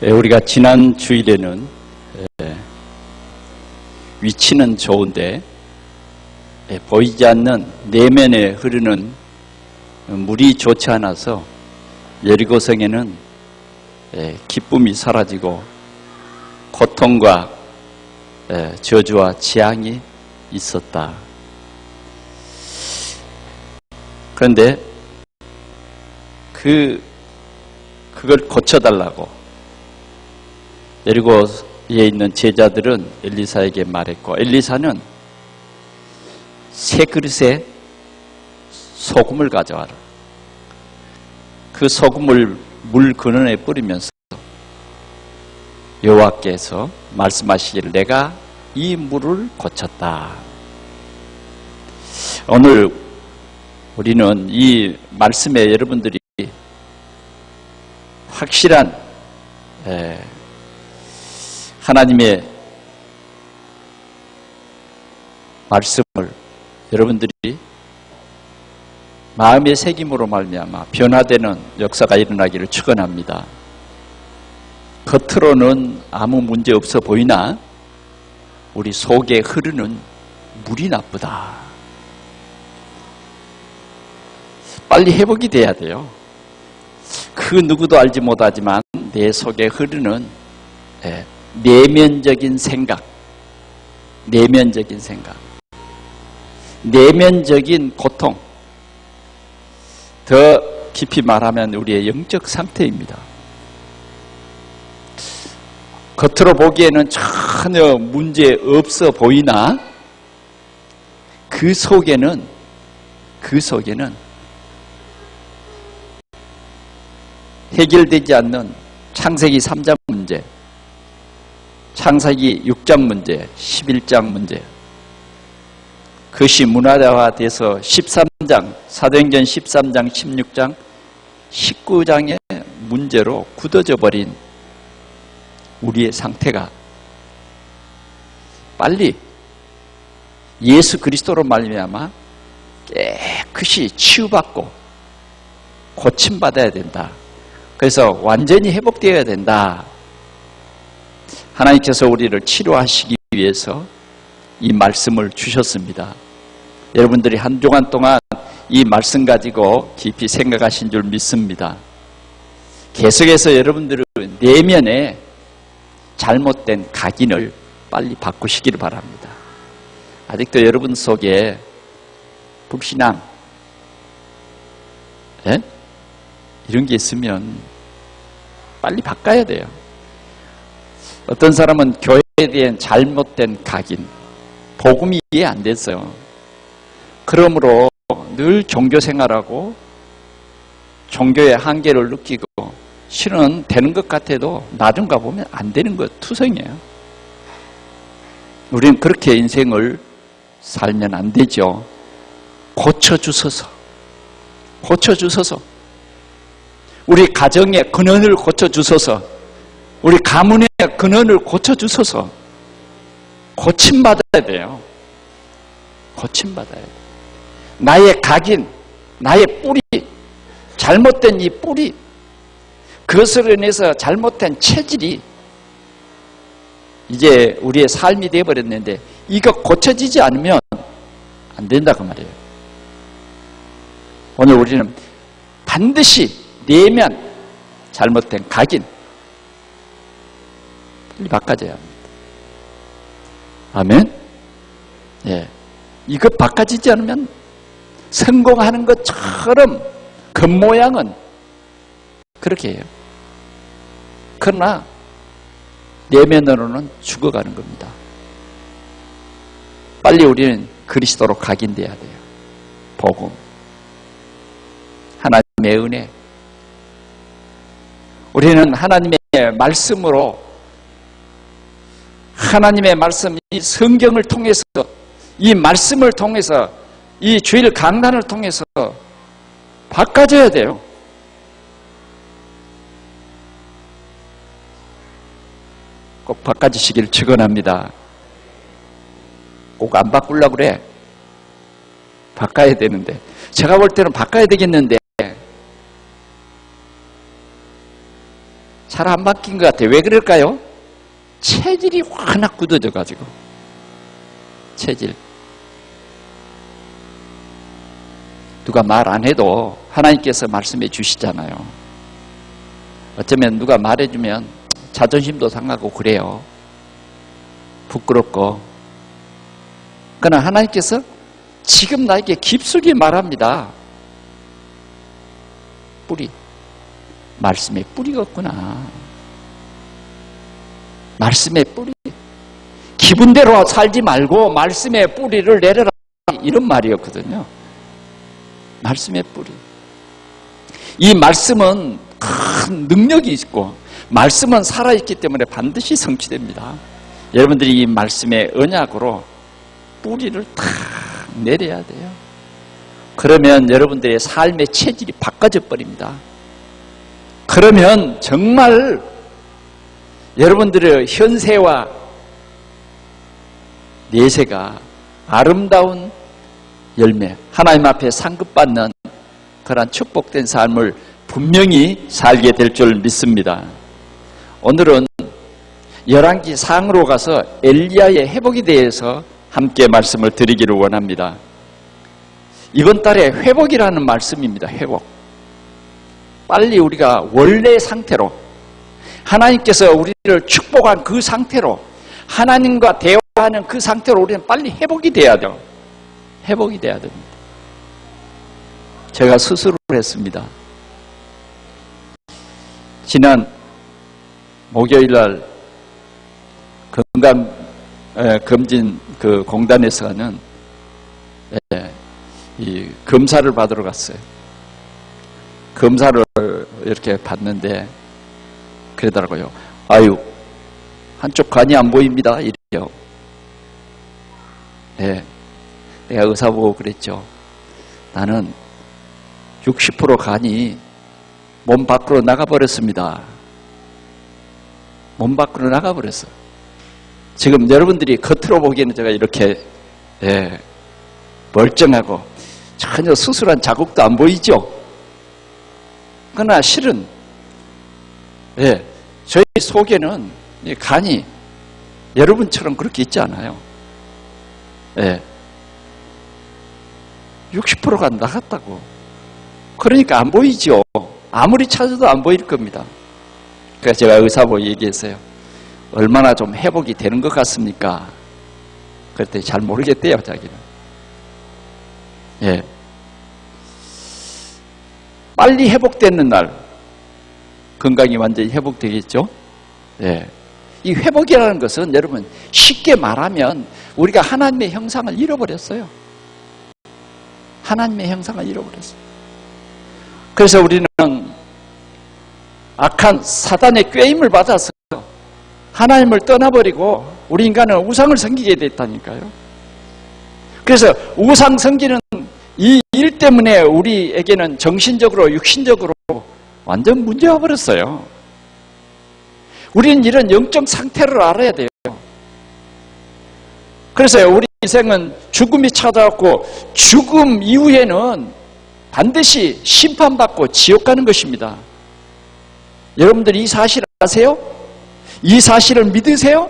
우리가 지난 주일에는 위치는 좋은데 보이지 않는 내면에 흐르는 물이 좋지 않아서 여리고성에는 기쁨이 사라지고 고통과 저주와 재앙이 있었다. 그런데 그걸 고쳐달라고 여리고에 있는 제자들은 엘리사에게 말했고, 엘리사는 새 그릇에 소금을 가져와라. 그 소금을 물 근원에 뿌리면서 여호와께서 말씀하시기를 내가 이 물을 고쳤다. 오늘 우리는 이 말씀에 여러분들이 확실한 하나님의 말씀을 여러분들이 마음의 새김으로 말미암아 변화되는 역사가 일어나기를 축원합니다. 겉으로는 아무 문제 없어 보이나 우리 속에 흐르는 물이 나쁘다. 빨리 회복이 돼야 돼요. 그 누구도 알지 못하지만 내 속에 흐르는 내면적인 생각, 내면적인 고통, 더 깊이 말하면 우리의 영적 상태입니다. 겉으로 보기에는 전혀 문제 없어 보이나 그 속에는 해결되지 않는 창세기 3장 문제, 창세기 6장 문제, 11장 문제, 그것이 문화화돼서 13장, 사도행전 13장, 16장, 19장의 문제로 굳어져 버린 우리의 상태가 빨리 예수 그리스도로 말미암아 깨끗이 치유받고 고침받아야 된다. 그래서 완전히 회복되어야 된다. 하나님께서 우리를 치료하시기 위해서 이 말씀을 주셨습니다. 여러분들이 한 주간 동안 이 말씀 가지고 깊이 생각하신 줄 믿습니다. 계속해서 여러분들은 내면에 잘못된 각인을 빨리 바꾸시기를 바랍니다. 아직도 여러분 속에 불신앙, 이런 게 있으면 빨리 바꿔야 돼요. 어떤 사람은 교회에 대한 잘못된 각인, 복음이 이해 안 됐어요. 그러므로 늘 종교 생활하고 종교의 한계를 느끼고 실은 되는 것 같아도 나중 가보면 안 되는 것 투성이에요. 우리는 그렇게 인생을 살면 안 되죠. 고쳐주소서. 우리 가정의 근원을 고쳐주소서. 우리 가문의 근원을 고쳐주소서. 고침받아야 돼요. 고침받아야 돼요. 나의 각인, 나의 뿌리, 잘못된 이 뿌리, 그것으로 인해서 잘못된 체질이 이제 우리의 삶이 되어버렸는데 이거 고쳐지지 않으면 안 된다고 말이에요. 오늘 우리는 반드시 내면 잘못된 각인 빨리 바꿔줘야 합니다. 아멘? 예. 이거 바꿔지지 않으면 성공하는 것처럼 겉모양은 그렇게 해요. 그러나 내면으로는 죽어가는 겁니다. 빨리 우리는 그리스도로 각인돼야 돼요. 복음, 하나님의 은혜. 우리는 하나님의 말씀으로, 하나님의 말씀, 이 성경을 통해서, 이 말씀을 통해서, 이 주일 강단을 통해서 바꿔줘야 돼요. 꼭 바꿔주시길 축원합니다. 꼭 안 바꾸려고 그래. 바꿔야 되는데, 제가 볼 때는 바꿔야 되겠는데 잘 안 바뀐 것 같아요. 왜 그럴까요? 체질이 확 굳어져가지고. 체질. 누가 말 안 해도 하나님께서 말씀해 주시잖아요. 어쩌면 누가 말해주면 자존심도 상하고 그래요. 부끄럽고. 그러나 하나님께서 지금 나에게 깊숙이 말합니다. 뿌리. 말씀의 뿌리였구나. 말씀의 뿌리. 기분대로 살지 말고 말씀의 뿌리를 내려라. 이런 말이었거든요. 말씀의 뿌리. 이 말씀은 큰 능력이 있고 말씀은 살아있기 때문에 반드시 성취됩니다. 여러분들이 이 말씀의 언약으로 뿌리를 탁 내려야 돼요. 그러면 여러분들의 삶의 체질이 바꿔져 버립니다. 그러면 정말 여러분들의 현세와 내세가 아름다운 열매, 하나님 앞에 상급받는 그런 축복된 삶을 분명히 살게 될 줄 믿습니다. 오늘은 열왕기 상으로 가서 엘리야의 회복에 대해서 함께 말씀을 드리기를 원합니다. 이번 달에 회복이라는 말씀입니다. 회복. 빨리 우리가 원래 상태로 하나님께서 우리를 축복한 그 상태로 하나님과 대화하는 그 상태로 우리는 빨리 회복이 돼야 돼요. 회복이 돼야 됩니다. 제가 수술을 했습니다. 지난 목요일날 건강검진 그 공단에서 하는 이 검사를 받으러 갔어요. 검사를 이렇게 받는데 그러더라고요. 아유, 한쪽 간이 안 보입니다. 이래요. 네. 내가 의사 보고 그랬죠. 나는 60% 간이 몸 밖으로 나가버렸습니다. 몸 밖으로 나가버렸어요. 지금 여러분들이 겉으로 보기에는 제가 이렇게 멀쩡하고 전혀 수술한 자국도 안 보이죠? 그러나 실은 저희 속에는 간이 여러분처럼 그렇게 있지 않아요. 60%가 나갔다고. 그러니까 안 보이죠. 아무리 찾아도 안 보일 겁니다. 그래서 제가 의사 보고 얘기했어요. 얼마나 좀 회복이 되는 것 같습니까? 그랬더니 잘 모르겠대요, 자기는. 빨리 회복되는 날 건강이 완전히 회복되겠죠? 이 회복이라는 것은 여러분 쉽게 말하면 우리가 하나님의 형상을 잃어버렸어요. 하나님의 형상을 잃어버렸어요. 그래서 우리는 악한 사단의 꾀임을 받아서 하나님을 떠나버리고 우리 인간은 우상을 섬기게 됐다니까요. 그래서 우상 섬기는 이 일 때문에 우리에게는 정신적으로 육신적으로 완전 문제가 버렸어요. 우리는 이런 영적 상태를 알아야 돼요. 그래서 우리 인생은 죽음이 찾아왔고 죽음 이후에는 반드시 심판받고 지옥 가는 것입니다. 여러분들 이 사실 아세요? 이 사실을 믿으세요?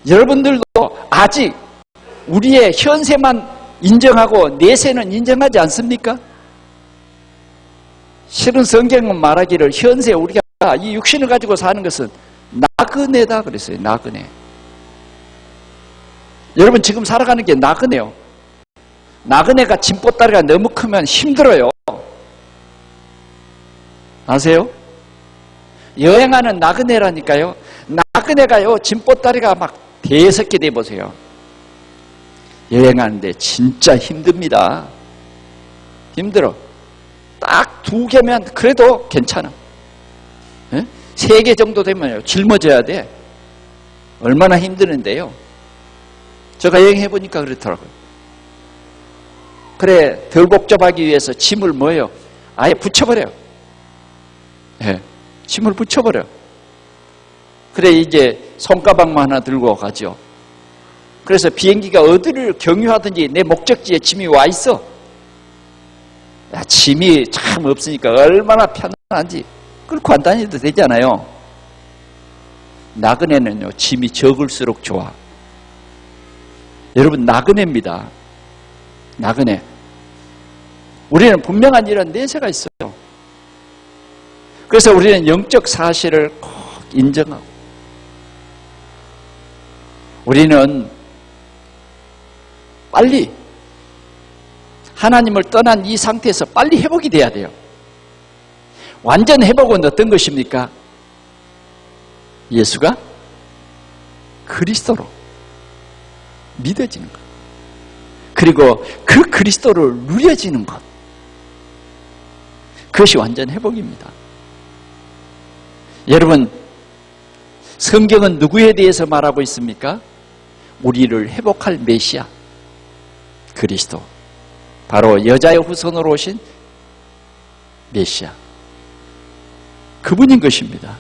여러분들도 아직 우리의 현세만 인정하고 내세는 인정하지 않습니까? 실은 성경은 말하기를 현세 우리가 이 육신을 가지고 사는 것은 나그네다 그랬어요. 나그네. 여러분 지금 살아가는 게 나그네요. 나그네가 짐보따리가 너무 크면 힘들어요. 아세요? 여행하는 나그네라니까요. 나그네가요 짐보따리가 막 대석게 돼 보세요. 여행하는데 진짜 힘듭니다. 힘들어. 딱 2개면 그래도 괜찮아. 3개 정도 되면 짊어져야 돼. 얼마나 힘드는데요. 제가 여행해보니까 그렇더라고요. 그래 덜 복잡하기 위해서 짐을 뭐예요? 아예 붙여버려요. 짐을 붙여버려. 그래 이제 손가방만 하나 들고 가죠. 그래서 비행기가 어디를 경유하든지 내 목적지에 짐이 와 있어. 짐이 참 없으니까 얼마나 편안한지 끌고 안 다녀도 되잖아요. 나그네는요, 짐이 적을수록 좋아. 여러분, 나그네입니다. 나그네. 우리는 분명한 이런 내세가 있어요. 그래서 우리는 영적 사실을 꼭 인정하고, 우리는 빨리 하나님을 떠난 이 상태에서 빨리 회복이 돼야 돼요. 완전 회복은 어떤 것입니까? 예수가 그리스도로 믿어지는 것, 그리고 그 그리스도를 누려지는 것, 그것이 완전 회복입니다. 여러분, 성경은 누구에 대해서 말하고 있습니까? 우리를 회복할 메시아 그리스도, 바로 여자의 후손으로 오신 메시아, 그분인 것입니다.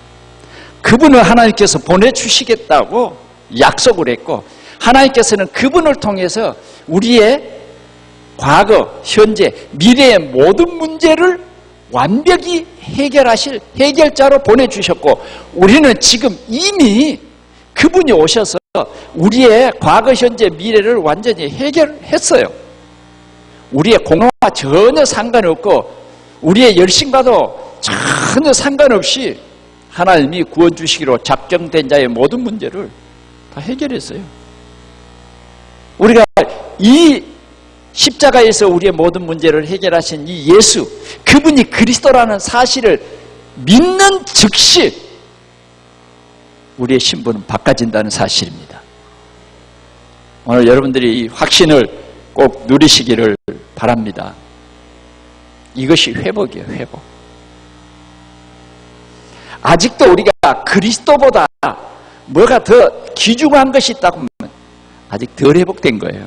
그분을 하나님께서 보내주시겠다고 약속을 했고, 하나님께서는 그분을 통해서 우리의 과거, 현재, 미래의 모든 문제를 완벽히 해결하실 해결자로 보내주셨고, 우리는 지금 이미 그분이 오셔서 우리의 과거, 현재, 미래를 완전히 해결했어요. 우리의 공로와 전혀 상관없고 우리의 열심과도 전혀 상관없이 하나님이 구원 주시기로 작정된 자의 모든 문제를 다 해결했어요. 우리가 이 십자가에서 우리의 모든 문제를 해결하신 이 예수, 그분이 그리스도라는 사실을 믿는 즉시 우리의 신분은 바꿔진다는 사실입니다. 오늘 여러분들이 이 확신을 꼭 누리시기를 바랍니다. 이것이 회복이에요, 회복. 아직도 우리가 그리스도보다 뭐가 더 귀중한 것이 있다고 하면 아직 덜 회복된 거예요.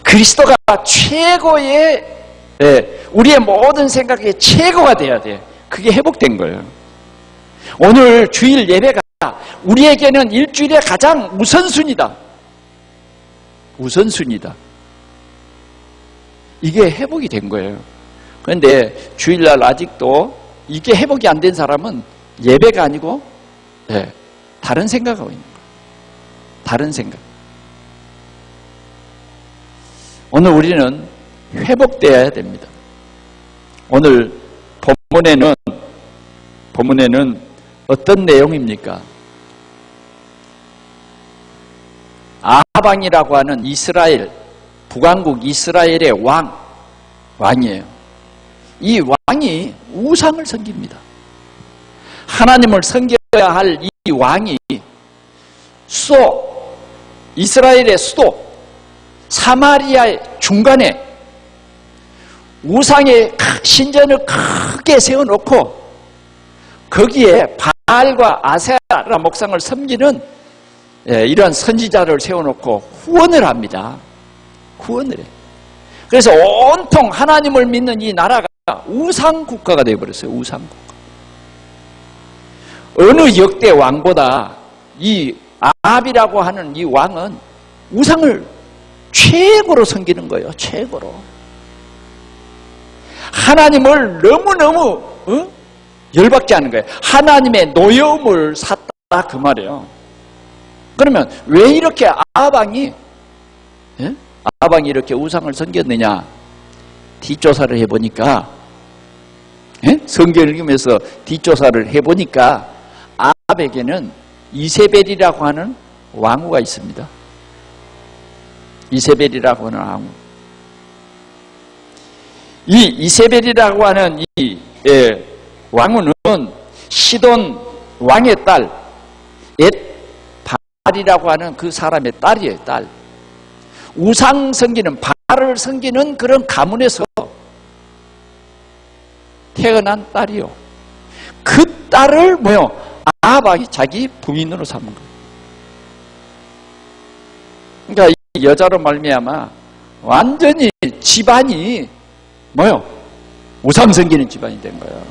그리스도가 최고의, 우리의 모든 생각의 최고가 돼야 돼. 그게 회복된 거예요. 오늘 주일 예배가 우리에게는 일주일의 가장 우선순위다. 우선순위다. 이게 회복이 된 거예요. 그런데 주일날 아직도 이게 회복이 안 된 사람은 예배가 아니고 다른 생각하고 있는 거예요. 다른 생각. 오늘 우리는 회복되어야 됩니다. 오늘 본문에는 어떤 내용입니까? 아하방이라고 하는 이스라엘, 북왕국 이스라엘의 왕이에요. 이 왕이 우상을 섬깁니다. 하나님을 섬겨야 할 이 왕이 이스라엘의 수도 사마리아의 중간에 우상의 신전을 크게 세워놓고 거기에 바알과 아세라 목상을 섬기는 이러한 선지자를 세워놓고 후원을 합니다. 후원을 해요. 그래서 온통 하나님을 믿는 이 나라가 우상국가가 되어버렸어요. 우상국가. 어느 역대 왕보다 이 아합이라고 하는 이 왕은 우상을 최고로 섬기는 거예요. 최고로. 하나님을 너무너무 열받게 하는 거예요. 하나님의 노여움을 샀다 그 말이에요. 그러면 왜 이렇게 아합왕이 이렇게 우상을 섬겼느냐? 뒷조사를 해보니까, 성경을 읽으면서 뒷조사를 해보니까 아합에게는 이세벨이라고 하는 왕후가 있습니다. 이세벨이라고 하는 왕후. 이 이세벨이라고 하는 이 왕후는 시돈 왕의 딸, 바알이라고 하는 그 사람의 딸이에요. 딸. 우상 섬기는, 바알을 섬기는 그런 가문에서 태어난 딸이요. 그 딸을 아합이 자기 부인으로 삼은 거예요. 그러니까 이 여자로 말미암아 완전히 집안이 우상 섬기는 집안이 된 거예요.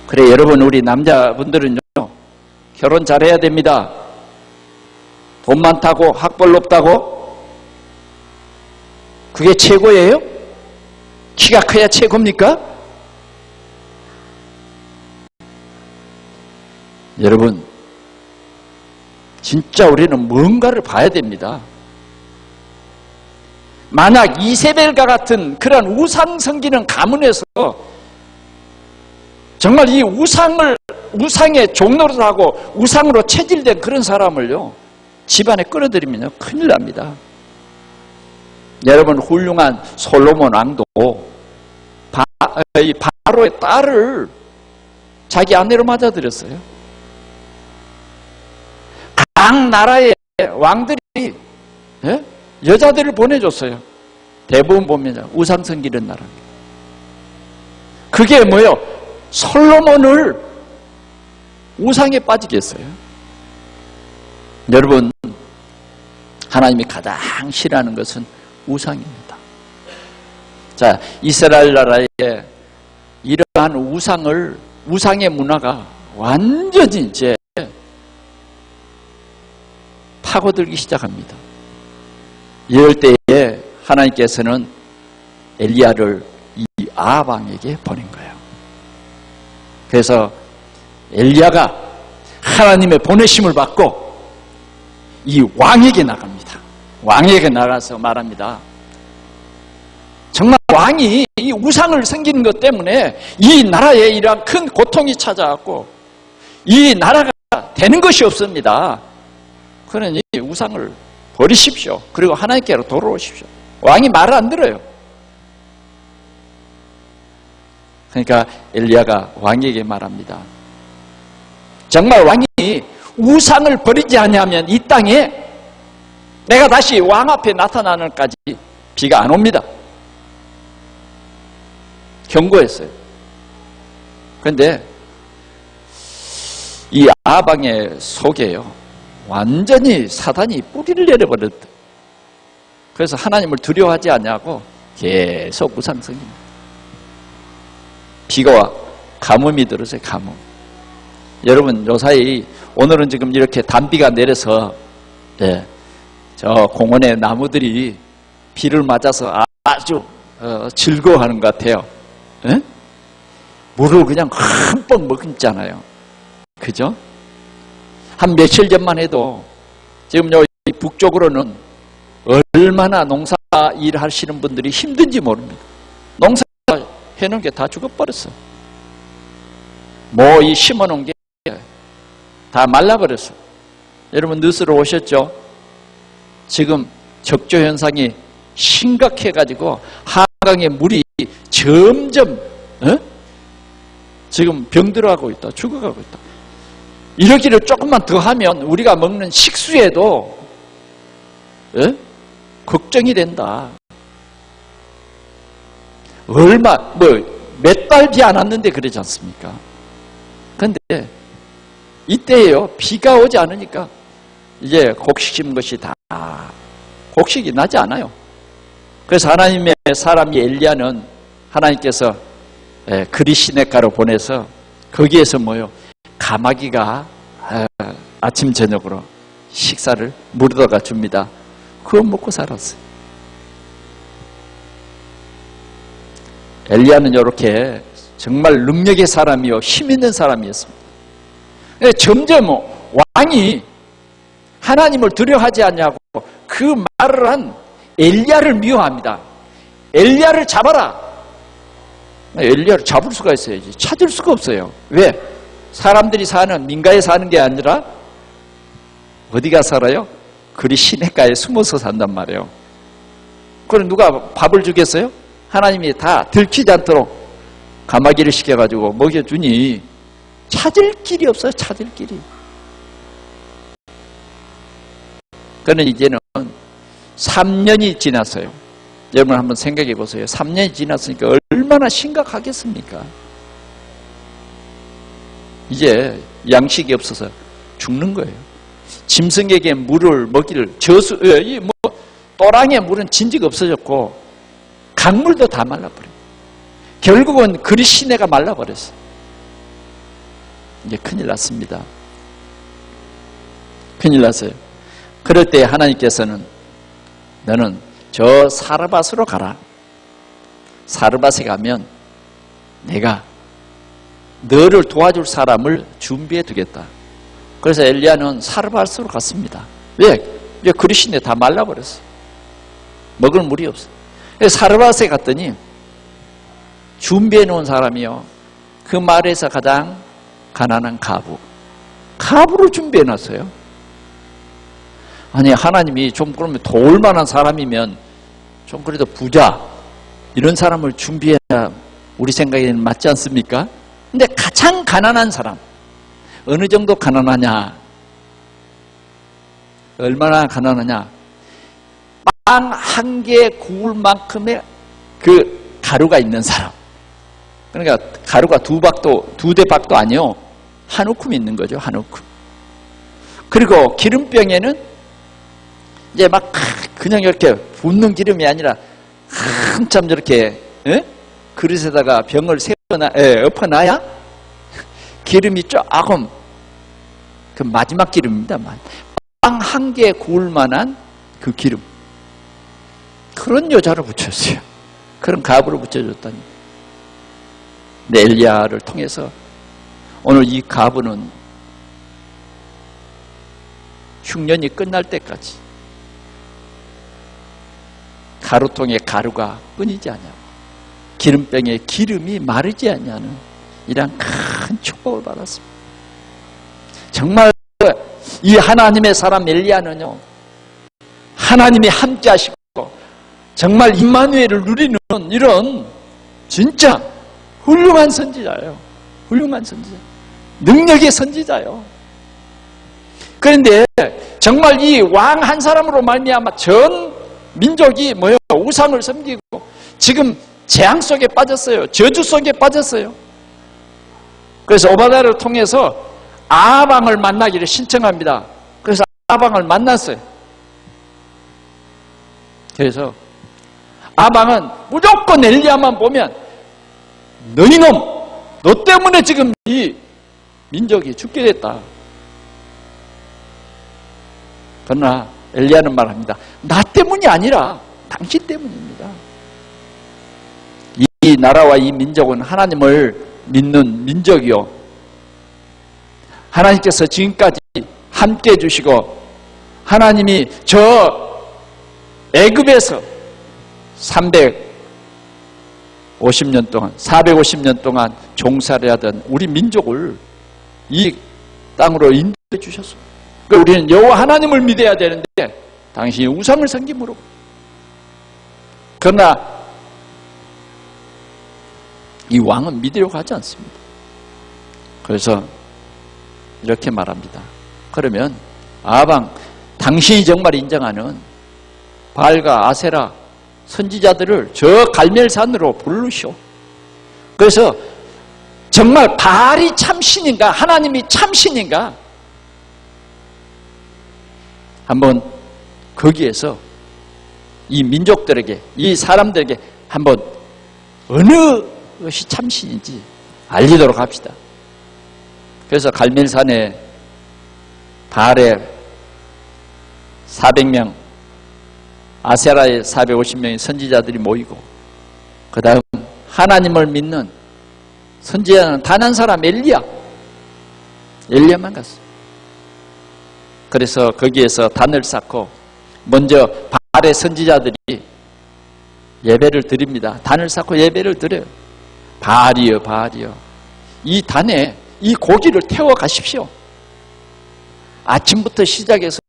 그래, 여러분, 우리 남자분들은요, 결혼 잘해야 됩니다. 돈 많다고, 학벌 높다고, 그게 최고예요? 키가 커야 최고입니까? 여러분, 진짜 우리는 뭔가를 봐야 됩니다. 만약 이세벨과 같은 그런 우상 섬기는 가문에서 정말 이 우상의 종노릇하고 우상으로 체질된 그런 사람을요, 집안에 끌어들이면 큰일 납니다. 여러분, 훌륭한 솔로몬 왕도 바로의 딸을 자기 아내로 맞아들였어요. 각 나라의 왕들이 여자들을 보내줬어요. 대부분 보면 우상 섬기는 나라. 그게 뭐예요? 솔로몬을 우상에 빠지게 했어요. 여러분, 하나님이 가장 싫어하는 것은 우상입니다. 자, 이스라엘 나라에 이러한 우상의 문화가 완전히 이제 파고들기 시작합니다. 이럴 때에 하나님께서는 엘리야를 이 아합 왕에게 보낸 거예요. 그래서 엘리야가 하나님의 보내심을 받고 이 왕에게 나갑니다. 왕에게 나가서 말합니다. 정말 왕이 이 우상을 섬기는 것 때문에 이 나라에 이러한 큰 고통이 찾아왔고 이 나라가 되는 것이 없습니다. 그러니 우상을 버리십시오. 그리고 하나님께로 돌아오십시오. 왕이 말을 안 들어요. 그러니까 엘리야가 왕에게 말합니다. 정말 왕이 우상을 버리지 않으면 이 땅에 내가 다시 왕 앞에 나타나는까지 비가 안 옵니다. 경고했어요. 그런데 이 아합 왕의 속에요, 완전히 사단이 뿌리를 내려버렸다. 그래서 하나님을 두려워하지 않냐고 계속 우상성입니다. 비가 와 가뭄이 들었어요. 가뭄. 여러분, 요사이 오늘은 지금 이렇게 단비가 내려서 저 공원의 나무들이 비를 맞아서 아주 즐거워하는 것 같아요. 물을 그냥 흠뻑 먹잖아요. 그죠? 한 며칠 전만 해도 지금 여기 북쪽으로는 얼마나 농사 일하시는 분들이 힘든지 모릅니다. 농사 해놓은 게 다 죽어버렸어. 뭐 이 심어놓은 게 다 말라버렸어. 여러분, 뉴스로 오셨죠? 지금 적조 현상이 심각해가지고 한강의 물이 점점 지금 병들어가고 있다. 죽어가고 있다. 이러기를 조금만 더 하면 우리가 먹는 식수에도 걱정이 된다. 몇 달 비 안 왔는데 그러지 않습니까? 그런데 이때에요, 비가 오지 않으니까 이제 곡식 심은 것이 다 곡식이 나지 않아요. 그래서 하나님의 사람이 엘리야는 하나님께서 그리시네가로 보내서 거기에서 뭐요? 가마귀가 아침 저녁으로 식사를 물어다가 줍니다. 그거 먹고 살았어요. 엘리야는 이렇게 정말 능력의 사람이요, 힘 있는 사람이었습니다. 점점 왕이 하나님을 두려워하지 않냐고 그 말을 한 엘리야를 미워합니다. 엘리야를 잡아라. 엘리야를 잡을 수가 있어야지. 찾을 수가 없어요. 왜? 사람들이 사는 민가에 사는 게 아니라 어디가 살아요? 그리 시냇가에 숨어서 산단 말이에요. 그럼 누가 밥을 주겠어요? 하나님이 다 들키지 않도록 가마귀를 시켜가지고 먹여주니 찾을 길이 없어요. 찾을 길이. 그는 이제는 3년이 지났어요. 여러분 한번 생각해 보세요. 3년이 지났으니까 얼마나 심각하겠습니까? 이제 양식이 없어서 죽는 거예요. 짐승에게 물을 먹이를 또랑의 물은 진지가 없어졌고 강물도 다 말라버려요. 결국은 그리 시내가 말라버렸어요. 이제 큰일 났습니다. 큰일 났어요. 그럴 때 하나님께서는 너는 저 사르밧으로 가라. 사르밧에 가면 내가 너를 도와줄 사람을 준비해 두겠다. 그래서 엘리야는 사르밧으로 갔습니다. 왜? 이제 그릇인데 다 말라버렸어. 먹을 물이 없어. 사르밧에 갔더니 준비해 놓은 사람이요, 그 마을에서 가장 가난한 가부를 준비해 놨어요. 아니, 하나님이 좀 그러면 도울 만한 사람이면 좀 그래도 부자 이런 사람을 준비해야 우리 생각에는 맞지 않습니까? 근데 가장 가난한 사람, 어느 정도 가난하냐, 얼마나 가난하냐, 빵 한 개 구울 만큼의 그 가루가 있는 사람. 그러니까 가루가 두 대박도 아니요, 한 우큼 있는 거죠. 한 우큼. 그리고 기름병에는 이제 막 그냥 이렇게 붓는 기름이 아니라 한참 저렇게 그릇에다가 병을 엎어놔야 기름이 조금, 그 마지막 기름입니다. 빵 한 개 구울 만한 그 기름. 그런 여자를 붙였어요. 그런 가부를 붙여줬다니. 근데 엘리야를 통해서 오늘 이 가부는 흉년이 끝날 때까지 가루통에 가루가 끊이지 않냐고, 기름병에 기름이 마르지 않냐는 이런 큰 축복을 받았습니다. 정말 이 하나님의 사람 엘리야는요, 하나님이 함께 하시고 정말 임마누엘을 누리는 이런 진짜 훌륭한 선지자예요. 훌륭한 선지자, 능력의 선지자예요. 그런데 정말 이 왕 한 사람으로 말미암아 전 민족이 우상을 섬기고 지금 재앙 속에 빠졌어요. 저주 속에 빠졌어요. 그래서 오바댜를 통해서 아방을 만나기를 신청합니다. 그래서 아방을 만났어요. 그래서 아방은 무조건 엘리야만 보면 너 이놈, 너 때문에 지금 이 민족이 죽게 됐다. 그러나 엘리야는 말합니다. 나 때문이 아니라 당신 때문입니다. 이 나라와 이 민족은 하나님을 믿는 민족이요, 하나님께서 지금까지 함께 해주시고 하나님이 저 애굽에서 450년 동안 종살이 하던 우리 민족을 이 땅으로 인도해 주셨어요. 그러니까 우리는 여호와 하나님을 믿어야 되는데 당신이 우상을 섬김으로. 그러나 이 왕은 믿으려고 하지 않습니다. 그래서 이렇게 말합니다. 그러면 아방, 당신이 정말 인정하는 바알과 아세라 선지자들을 저 갈멜산으로 부르시오. 그래서 정말 바알이 참신인가 하나님이 참신인가 한번 거기에서 이 민족들에게, 이 사람들에게 한번 어느 것이 참신인지 알리도록 합시다. 그래서 갈멜산에 바알의 400명, 아세라의 450명의 선지자들이 모이고, 그 다음 하나님을 믿는 선지자는 단 한 사람 엘리야만 갔어요. 그래서 거기에서 단을 쌓고 먼저 바알의 선지자들이 예배를 드립니다. 단을 쌓고 예배를 드려요. 바알이여, 바알이여, 이 단에 이 고기를 태워 가십시오. 아침부터 시작해서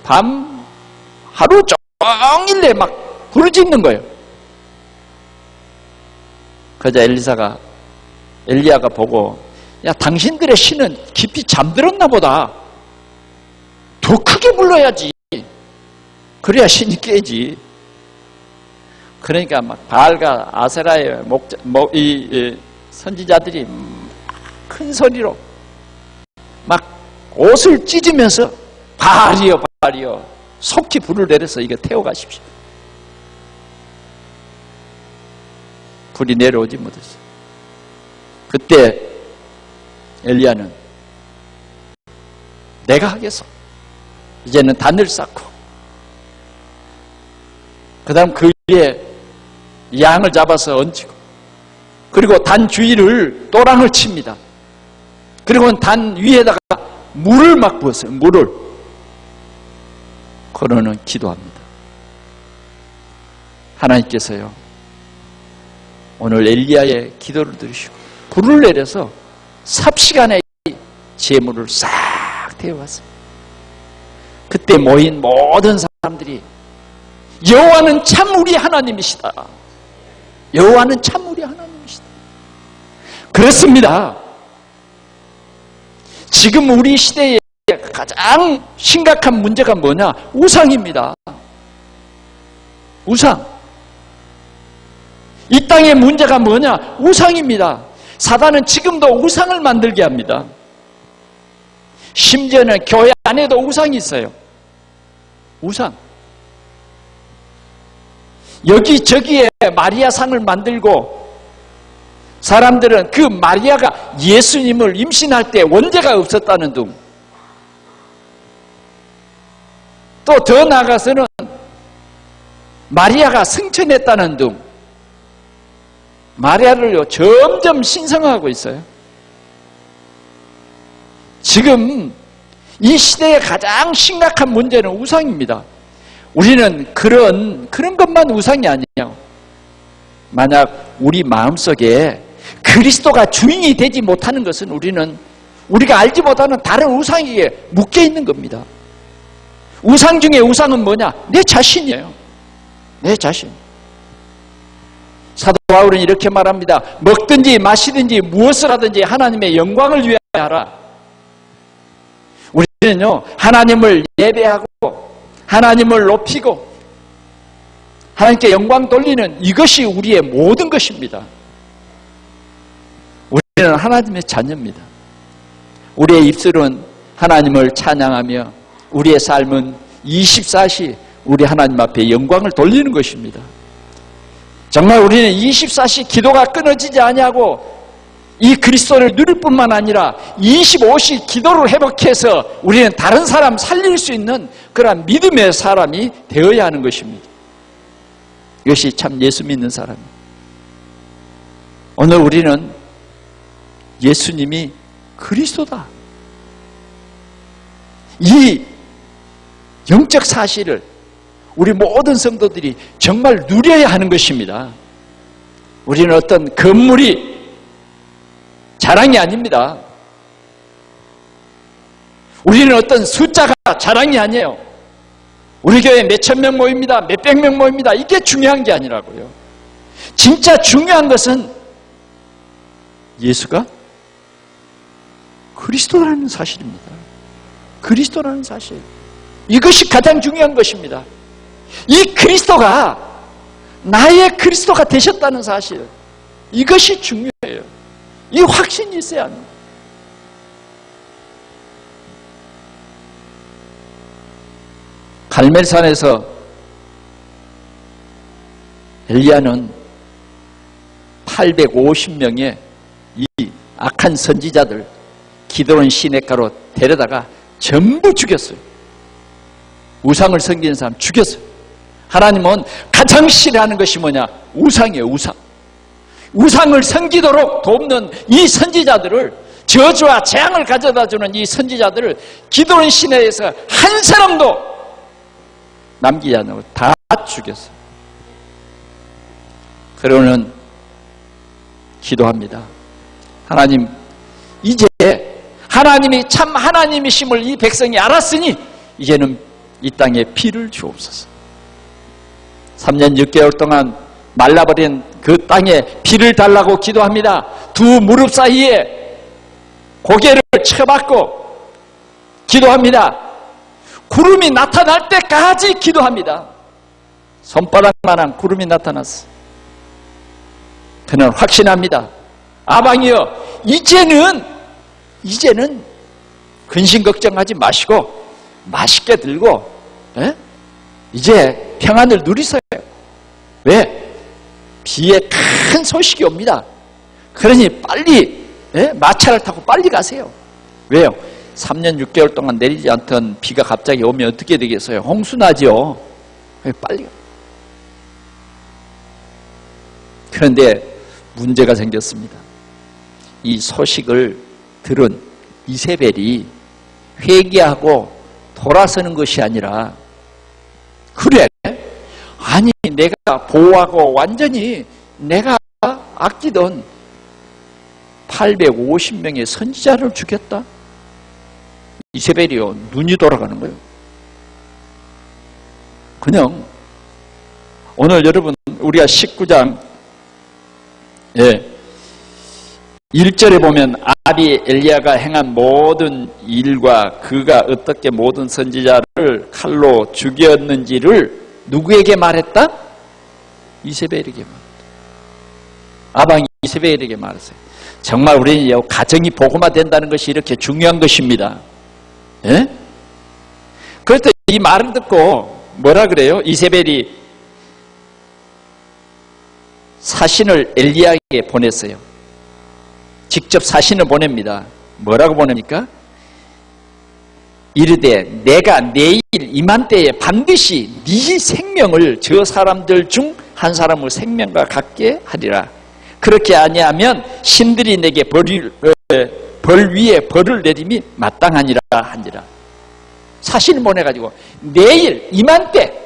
밤 하루 종일 내 막 부르짖는 거예요. 그러자 엘리야가 보고, 야, 당신들의 신은 깊이 잠들었나 보다. 더 크게 불러야지. 그래야 신이 깨지. 그러니까 막 바알과 아세라의 선지자들이 큰 소리로 막 옷을 찢으면서 바알이여, 바알이여, 속히 불을 내려서 이거 태워가십시오. 불이 내려오지 못했어요. 그때 엘리야는 내가 하겠어. 이제는 단을 쌓고 그 다음 그 위에 양을 잡아서 얹고, 그리고 단 주위를 또랑을 칩니다. 그리고 단 위에다가 물을 막 부었어요. 물을. 그러는 기도합니다. 하나님께서요, 오늘 엘리야의 기도를 들으시고 불을 내려서 삽시간에 재물을 싹 태워왔어요. 그때 모인 모든 사람들이 여호와는 참 우리 하나님이시다. 여호와는 참 우리 하나님이시다. 그렇습니다. 지금 우리 시대에 가장 심각한 문제가 뭐냐? 우상입니다. 우상. 이 땅의 문제가 뭐냐? 우상입니다. 사단은 지금도 우상을 만들게 합니다. 심지어는 교회 안에도 우상이 있어요. 우상. 여기저기에 마리아 상을 만들고, 사람들은 그 마리아가 예수님을 임신할 때 원죄가 없었다는 둥, 또 더 나아가서는 마리아가 승천했다는 둥, 마리아를요 점점 신성화하고 있어요. 지금 이 시대의 가장 심각한 문제는 우상입니다. 우리는 그런 것만 우상이 아니에요. 만약 우리 마음속에 그리스도가 주인이 되지 못하는 것은 우리가 알지 못하는 다른 우상에게 묶여 있는 겁니다. 우상 중에 우상은 뭐냐? 내 자신이에요. 내 자신. 사도 바울은 이렇게 말합니다. 먹든지 마시든지 무엇을 하든지 하나님의 영광을 위하여 하라. 우리는요, 하나님을 예배하고 하나님을 높이고 하나님께 영광 돌리는 이것이 우리의 모든 것입니다. 우리는 하나님의 자녀입니다. 우리의 입술은 하나님을 찬양하며 우리의 삶은 24시 우리 하나님 앞에 영광을 돌리는 것입니다. 정말 우리는 24시 기도가 끊어지지 아니하고 이 그리스도를 누릴 뿐만 아니라 25시 기도를 회복해서 우리는 다른 사람 살릴 수 있는 그러한 믿음의 사람이 되어야 하는 것입니다. 이것이 참 예수 믿는 사람입니다. 오늘 우리는 예수님이 그리스도다, 이 영적 사실을 우리 모든 성도들이 정말 누려야 하는 것입니다. 우리는 어떤 건물이 자랑이 아닙니다. 우리는 어떤 숫자가 자랑이 아니에요. 우리 교회 몇천 명 모입니다, 몇백 명 모입니다, 이게 중요한 게 아니라고요. 진짜 중요한 것은 예수가 그리스도라는 사실입니다. 그리스도라는 사실, 이것이 가장 중요한 것입니다. 이 그리스도가 나의 그리스도가 되셨다는 사실, 이것이 중요해요. 이 확신이 있어야 합니다. 갈멜산에서 엘리야는 850명의 이 악한 선지자들 기드론 시냇가로 데려다가 전부 죽였어요. 우상을 섬기는 사람 죽였어요. 하나님은 가장 싫어하는 것이 뭐냐? 우상이에요. 우상. 우상을 섬기도록 돕는 이 선지자들을, 저주와 재앙을 가져다주는 이 선지자들을 기드론 시내에서 한 사람도 남기지 않고 다 죽였어요. 그러고는 기도합니다. 하나님, 이제 하나님이 참 하나님이심을 이 백성이 알았으니 이제는 이 땅에 비를 주옵소서. 3년 6개월 동안 말라버린 그 땅에 비를 달라고 기도합니다. 두 무릎 사이에 고개를 쳐박고 기도합니다. 구름이 나타날 때까지 기도합니다. 손바닥만한 구름이 나타났어. 그는 확신합니다. 아방이여, 이제는 근심 걱정하지 마시고 맛있게 들고 이제 평안을 누리세요. 왜? 비에 큰 소식이 옵니다. 그러니 빨리 마차를 타고 빨리 가세요. 왜요? 3년 6개월 동안 내리지 않던 비가 갑자기 오면 어떻게 되겠어요? 홍수나죠. 빨리 가. 그런데 문제가 생겼습니다. 이 소식을 들은 이세벨이 회개하고 돌아서는 것이 아니라, 그래, 아니 내가 보호하고 완전히 내가 아끼던 850명의 선지자를 죽였다? 이세벨이요, 눈이 돌아가는 거예요. 그냥 오늘 여러분 우리가 19장 1절에 보면 아합이 엘리야가 행한 모든 일과 그가 어떻게 모든 선지자를 칼로 죽였는지를 누구에게 말했다? 이세벨에게 말했다. 아방이 이세벨에게 말했어요. 정말 우리는 가정이 복음화된다는 것이 이렇게 중요한 것입니다. 예? 그랬더니 이 말을 듣고 뭐라 그래요? 이세벨이 사신을 엘리야에게 보냈어요. 직접 사신을 보냅니다. 뭐라고 보냅니까? 이르되 내가 내일 이맘때에 반드시 네 생명을 저 사람들 중 한 사람의 생명과 같게 하리라. 그렇게 아니하면 신들이 내게 벌 위에 벌을 내림이 마땅하니라 하니라. 사신을 보내가지고 내일 이맘때,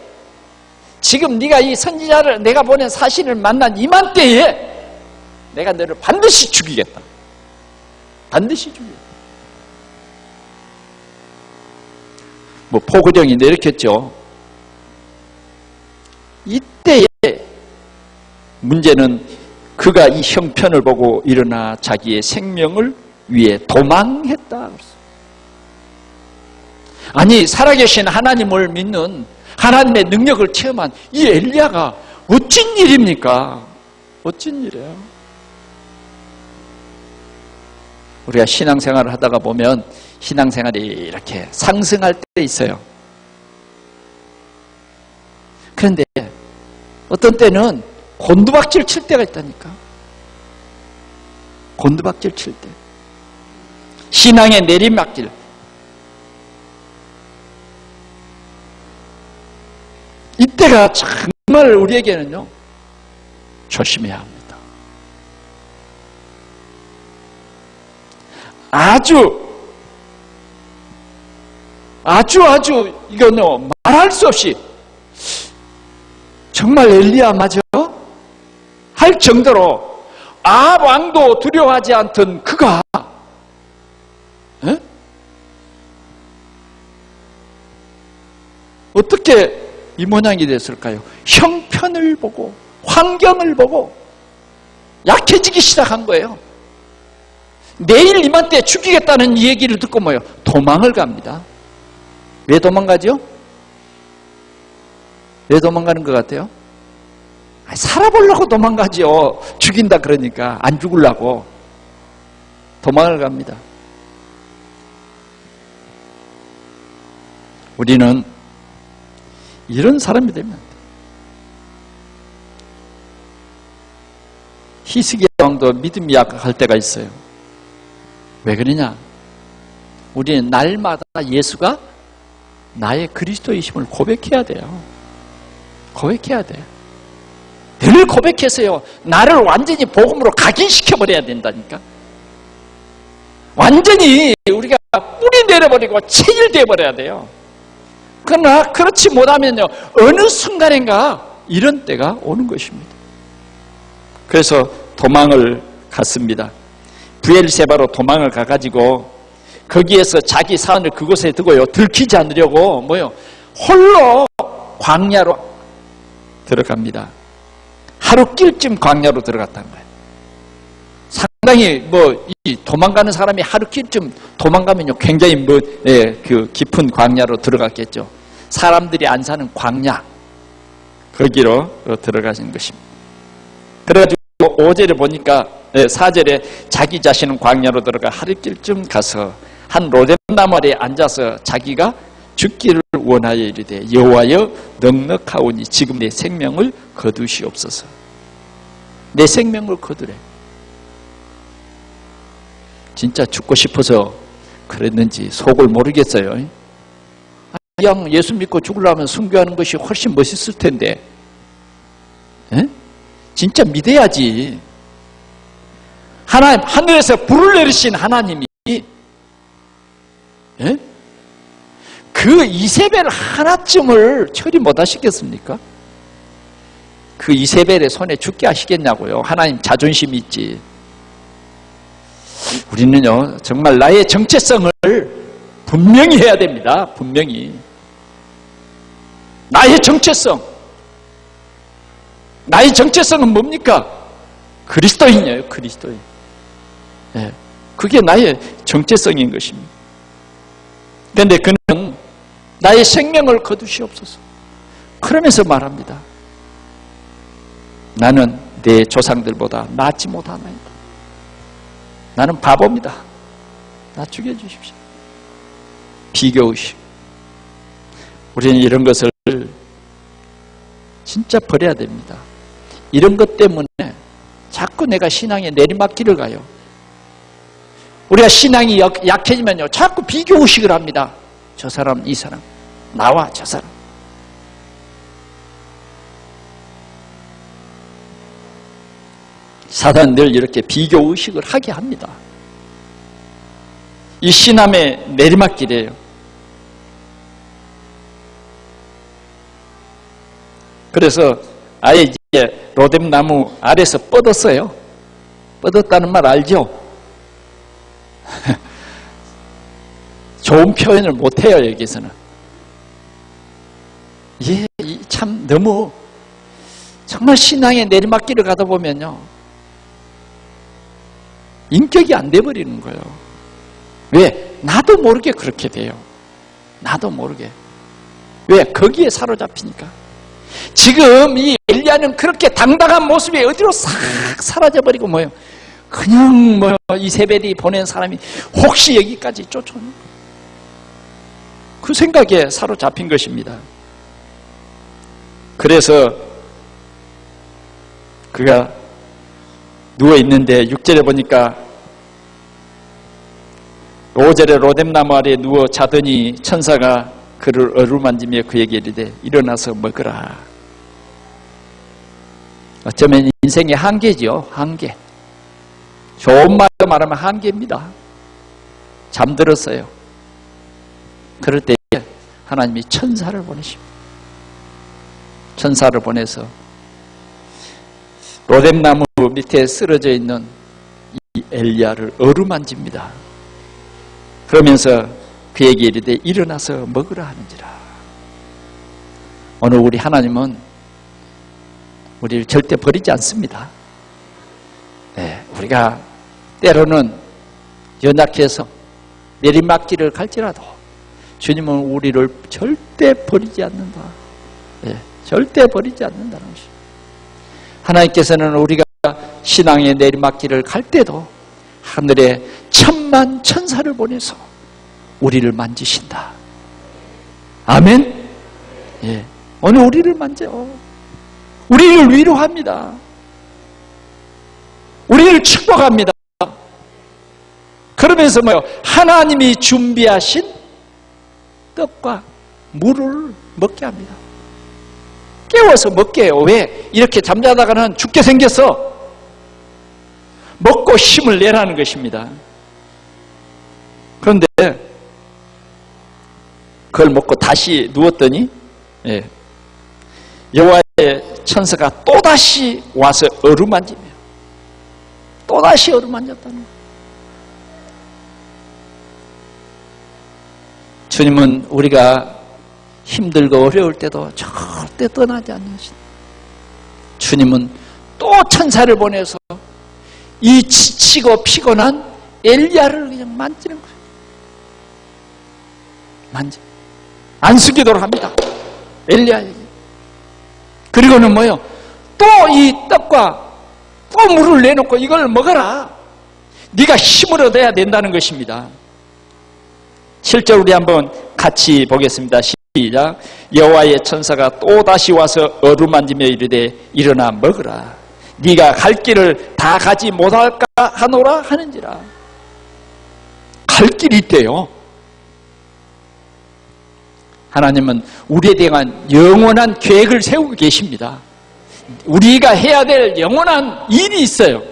지금 네가 이 선지자를 내가 보낸 사신을 만난 이맘때에 내가 너를 반드시 죽이겠다. 반드시 죽이겠다. 뭐 포구령이 내렸겠죠. 이때에 문제는 그가 이 형편을 보고 일어나 자기의 생명을 위해 도망했다. 아니 살아계신 하나님을 믿는, 하나님의 능력을 체험한 이 엘리야가 어쩐 일입니까? 어쩐 일이에요? 우리가 신앙생활을 하다가 보면 신앙생활이 이렇게 상승할 때 있어요. 그런데 어떤 때는 곤두박질 칠 때가 있다니까. 곤두박질 칠 때. 신앙의 내리막길. 이때가 정말 우리에게는요, 조심해야 합니다. 아주 이거는 말할 수 없이 정말 엘리야 맞아? 할 정도로 아합 왕도 두려워하지 않던 그가 어떻게 이 모양이 됐을까요? 형편을 보고 환경을 보고 약해지기 시작한 거예요. 내일 이맘때 죽이겠다는 이 얘기를 듣고 뭐예요? 도망을 갑니다. 왜 도망가죠? 왜 도망가는 것 같아요? 살아보려고 도망가죠. 죽인다 그러니까 안 죽으려고 도망을 갑니다. 우리는 이런 사람이 되면 안 돼. 히스기야 왕도 믿음이 약할 때가 있어요. 왜 그러냐? 우리는 날마다 예수가 나의 그리스도이심을 고백해야 돼요. 고백해야 돼요. 늘 고백해서요, 나를 완전히 복음으로 각인시켜버려야 된다니까. 완전히 우리가 뿌리 내려버리고 체질되어버려야 돼요. 그러나 그렇지 못하면요, 어느 순간인가 이런 때가 오는 것입니다. 그래서 도망을 갔습니다. 브엘세바로 도망을 가가지고 거기에서 자기 사안을 그곳에 두고요, 들키지 않으려고 홀로 광야로 들어갑니다. 하루길쯤 광야로 들어갔다는 거예요. 상당히 이 도망가는 사람이 하루길쯤 도망가면요, 굉장히 그 깊은 광야로 들어갔겠죠. 사람들이 안 사는 광야, 거기로 들어가신 것입니다. 그래가지고 5절에 보니까 4절에 자기 자신은 광야로 들어가 하루길쯤 가서 한 로뎀나무 아래에 앉아서 자기가 죽기를 원하여 이르되 여호와여 넉넉하오니 지금 내 생명을 거두시옵소서. 내 생명을 거두래. 진짜 죽고 싶어서 그랬는지 속을 모르겠어요. 그냥 예수 믿고 죽으려면 순교하는 것이 훨씬 멋있을 텐데, 진짜 믿어야지. 하나님, 하늘에서 불을 내리신 하나님이 예? 그 이세벨 하나쯤을 처리 못 하시겠습니까? 그 이세벨의 손에 죽게 하시겠냐고요. 하나님 자존심이 있지. 우리는요, 정말 나의 정체성을 분명히 해야 됩니다. 분명히. 나의 정체성. 나의 정체성은 뭡니까? 그리스도인이에요. 그리스도인. 예, 그게 나의 정체성인 것입니다. 그런데 그는 나의 생명을 거두시옵소서. 그러면서 말합니다. 나는 내 조상들보다 낫지 못하나이다. 나는 바보입니다. 나 죽여주십시오. 비교의식. 우리는 이런 것을 진짜 버려야 됩니다. 이런 것 때문에 자꾸 내가 신앙에 내리막길을 가요. 우리가 신앙이 약해지면요, 자꾸 비교의식을 합니다. 저 사람, 이 사람, 나와 저 사람. 사단은 늘 이렇게 비교의식을 하게 합니다. 이 신함의 내리막길이에요. 그래서 아예 이제 로뎀나무 아래서 뻗었어요. 뻗었다는 말 알죠? 좋은 표현을 못해요, 여기서는. 예, 참 너무 정말 신앙의 내리막길을 가다 보면요, 인격이 안 돼버리는 거예요. 왜? 나도 모르게 그렇게 돼요. 나도 모르게. 왜? 거기에 사로잡히니까. 지금 이 엘리야는 그렇게 당당한 모습이 어디로 싹 사라져버리고 뭐예요? 그냥 뭐 이세벨이 보낸 사람이 혹시 여기까지 쫓아오는 그 생각에 사로잡힌 것입니다. 그래서 그가 누워있는데 6절에 보니까 5절에 로뎀나무 아래에 누워 자더니 천사가 그를 어루만지며 그에게 이르되 일어나서 먹으라. 어쩌면 인생의 한계죠. 한계. 좋은 말로 말하면 한계입니다. 잠들었어요. 그럴 때 하나님이 천사를 보내십니다. 천사를 보내서 로뎀나무 밑에 쓰러져 있는 이 엘리야를 어루만집니다. 그러면서 그에게 이르되 일어나서 먹으라 하는지라. 오늘 우리 하나님은 우리를 절대 버리지 않습니다. 네, 우리가 때로는 연약해서 내리막길을 갈지라도 주님은 우리를 절대 버리지 않는다. 네, 절대 버리지 않는다는 것입니다. 하나님께서는 우리가 신앙의 내리막길을 갈 때도 하늘에 천만 천사를 보내서 우리를 만지신다. 아멘? 예. 오늘 우리를 만져. 우리를 위로합니다. 우리를 축복합니다. 그러면서 뭐요? 하나님이 준비하신 떡과 물을 먹게 합니다. 깨워서 먹게 해요. 왜? 이렇게 잠자다가는 죽게 생겼어. 먹고 힘을 내라는 것입니다. 그런데 그걸 먹고 다시 누웠더니 여호와의 천사가 또다시 와서 어루만지며 또다시 어루만졌다는 거예요. 주님은 우리가 힘들고 어려울 때도 절대 떠나지 않는 신. 주님은 또 천사를 보내서 이 지치고 피곤한 엘리야를 그냥 만지는 거예요. 안수기도를 합니다. 엘리야에게. 그리고는 뭐요? 또 이 떡과 또 물을 내놓고 이걸 먹어라. 네가 힘을 얻어야 된다는 것입니다. 7절 우리 한번 같이 보겠습니다. 시작. 여호와의 천사가 또다시 와서 어루만지며 이르되 일어나 먹으라. 네가 갈 길을 다 가지 못할까 하노라 하는지라. 갈 길이 있대요. 하나님은 우리에 대한 영원한 계획을 세우고 계십니다. 우리가 해야 될 영원한 일이 있어요.